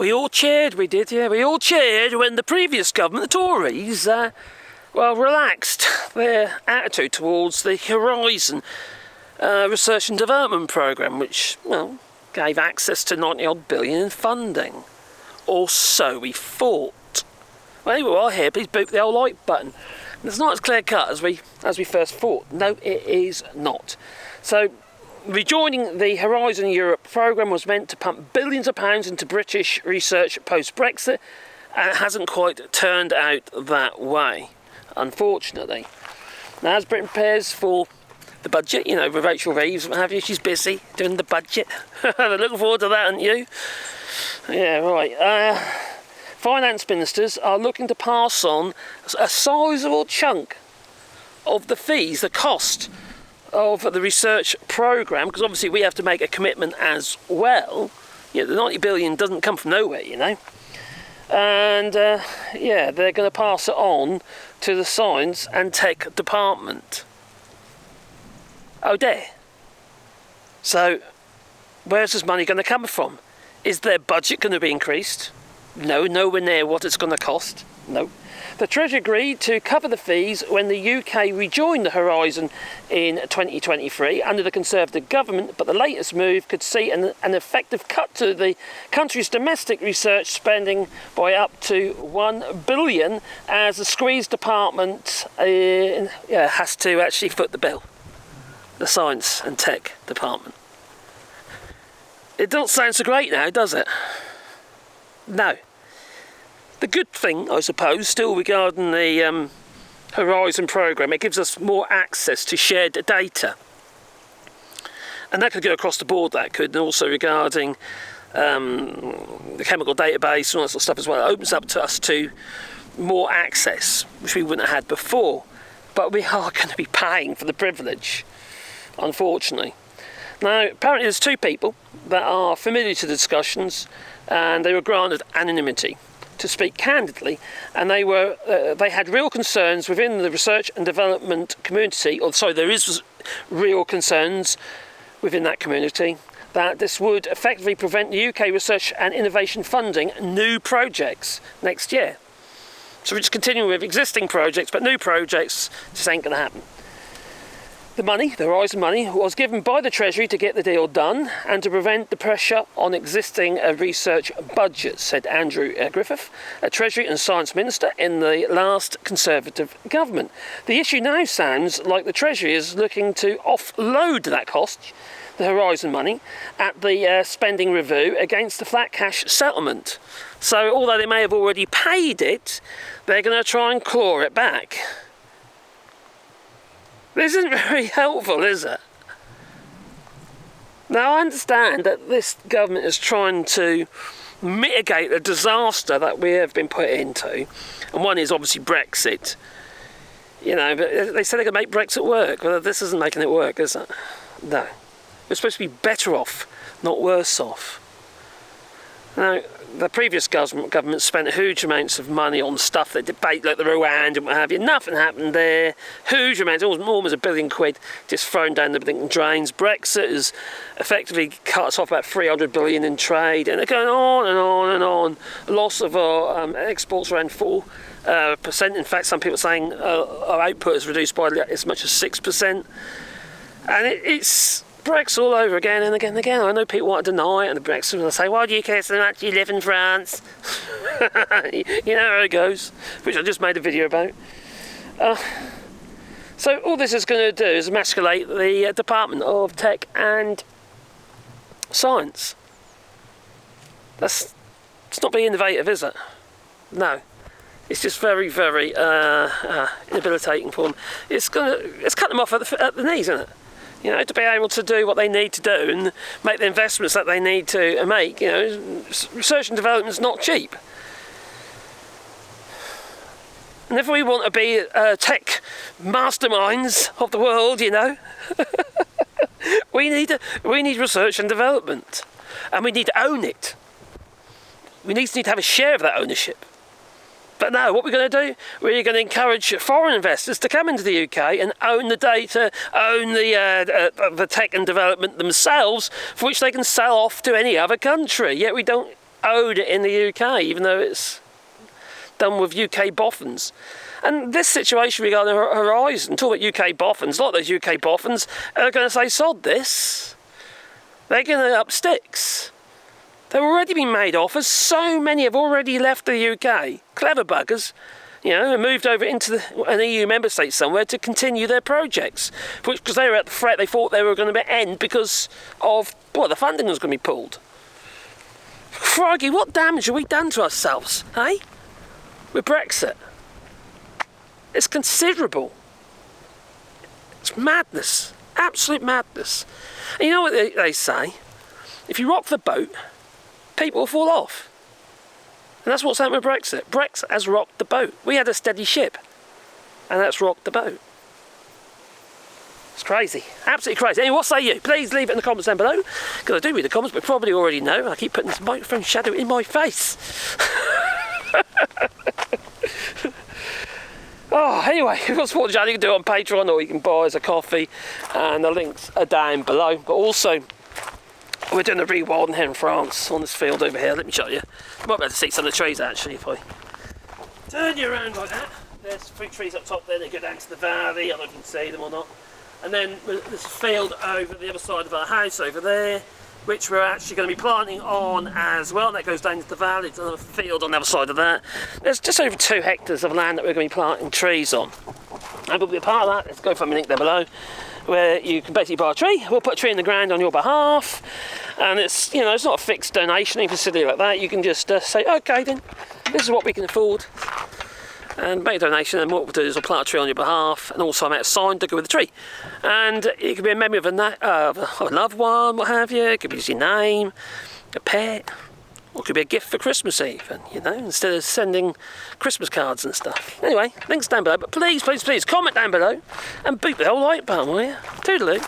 We all cheered, we did, yeah. We all cheered when the previous government, the Tories, relaxed their attitude towards the Horizon Research and Development Programme, which, gave access to 90-odd billion in funding. Or so we thought. Well, anyway, while here, please boot the old like button. It's not as clear-cut as we first thought. No, it is not. So, rejoining the Horizon Europe programme was meant to pump billions of pounds into British research post-Brexit, and it hasn't quite turned out that way, unfortunately. Now, as Britain prepares for the budget, with Rachel Reeves, what have you, she's busy doing the budget. They're looking forward to that, aren't you? Yeah, right. Finance ministers are looking to pass on a sizable chunk of the fees, the cost of the research programme, because obviously we have to make a commitment as well. The 90 billion doesn't come from nowhere, And they're going to pass it on to the Science and Tech Department. Oh dear. So, where's this money going to come from? Is their budget going to be increased? No, nowhere near what it's going to cost. No. The Treasury agreed to cover the fees when the UK rejoined the Horizon in 2023 under the Conservative government, but the latest move could see an effective cut to the country's domestic research spending by up to $1 billion, as the squeezed department has to actually foot the bill. The Science and Tech Department. It doesn't sound so great now, does it? No. The good thing, I suppose, still regarding the Horizon programme, it gives us more access to shared data. And that could go across the board, that could, and also regarding the chemical database and all that sort of stuff as well. It opens up to us to more access, which we wouldn't have had before. But we are going to be paying for the privilege, unfortunately. Now, apparently there's two people that are familiar to the discussions, and they were granted anonymity to speak candidly, and they had real concerns within the research and development community, there is real concerns within that community that this would effectively prevent the UK research and innovation funding new projects next year. So we're just continuing with existing projects, but new projects just ain't going to happen. The money, the Horizon money, was given by the Treasury to get the deal done and to prevent the pressure on existing research budgets, said Andrew Griffith, a Treasury and Science Minister in the last Conservative government. The issue now sounds like the Treasury is looking to offload that cost, the Horizon money, at the spending review against the flat cash settlement. So although they may have already paid it, they're going to try and claw it back. This isn't very helpful, is it? Now, I understand that this government is trying to mitigate the disaster that we have been put into. And one is obviously Brexit. But they said they're going to make Brexit work. Well, this isn't making it work, is it? No. We're supposed to be better off, not worse off. Now, the previous government spent huge amounts of money on stuff that debate like the Rwanda and what have you. Nothing happened there. Huge amounts, almost £1 billion just thrown down the drains. Brexit has effectively cut us off about 300 billion in trade, and they're going on and on and on. Loss of our exports around 4%. In fact, some people are saying our output is reduced by as much as 6%. And it's Brexit all over again and again and again. I know people want to deny it, and the Brexit will say, why do you care so much? You live in France. You know how it goes, which I just made a video about. So all this is going to do is emasculate the Department of Tech and Science. It's not being innovative, is it? No. It's just very, very debilitating for them. It's cut them off at the knees, isn't it? To be able to do what they need to do and make the investments that they need to make. Research and development is not cheap. And if we want to be tech masterminds of the world, we need research and development, and we need to own it. We need to have a share of that ownership. But no, what we're going to do, we're going to encourage foreign investors to come into the UK and own the data, own the tech and development themselves, for which they can sell off to any other country. Yet we don't owed it in the UK, even though it's done with UK boffins. And this situation regarding Horizon, talk about UK boffins, a lot of those UK boffins are going to say, sod this. They're going to up sticks. They've already been made offers. So many have already left the UK. Clever buggers, you know, and moved over into an EU member state somewhere to continue their projects. Because they were at the threat, they thought they were going to end because of, well, the funding was going to be pulled. Crikey, what damage have we done to ourselves, eh? With Brexit. It's considerable. It's madness. Absolute madness. And you know what they say? If you rock the boat, people will fall off. And that's what's happened with Brexit. Brexit has rocked the boat. We had a steady ship, and that's rocked the boat. It's crazy. Absolutely crazy. Anyway, what say you? Please leave it in the comments down below, because I do read the comments, but probably already know. I keep putting this microphone shadow in my face. Oh, anyway, if you want to support the channel, you can do it on Patreon, or you can buy us a coffee, and the links are down below. But also, we're doing a rewilding here in France on this field over here. Let me show you. You might be able to see some of the trees actually if I turn you around like that. There's 3 trees up top there, they go down to the valley. I don't know if you can see them or not. And then there's a field over the other side of our house over there, which we're actually going to be planting on as well. And that goes down to the valley. There's another field on the other side of that. There's just over 2 hectares of land that we're going to be planting trees on. And we'll be a part of that. Let's go from the link there below, where you can basically buy a tree. We'll put a tree in the ground on your behalf, and it's, you know, it's not a fixed donation. You can consider it like that. You can just say, okay, then this is what we can afford, and make a donation. And what we'll do is we'll plant a tree on your behalf, and also I make a sign to go with the tree. And it could be a memory of a loved one, what have you. It could be just your name, a pet, or it could be a gift for Christmas even, you know, instead of sending Christmas cards and stuff. Anyway, links down below, but please, please, please comment down below and boot the whole like button, will you? Toodaloo.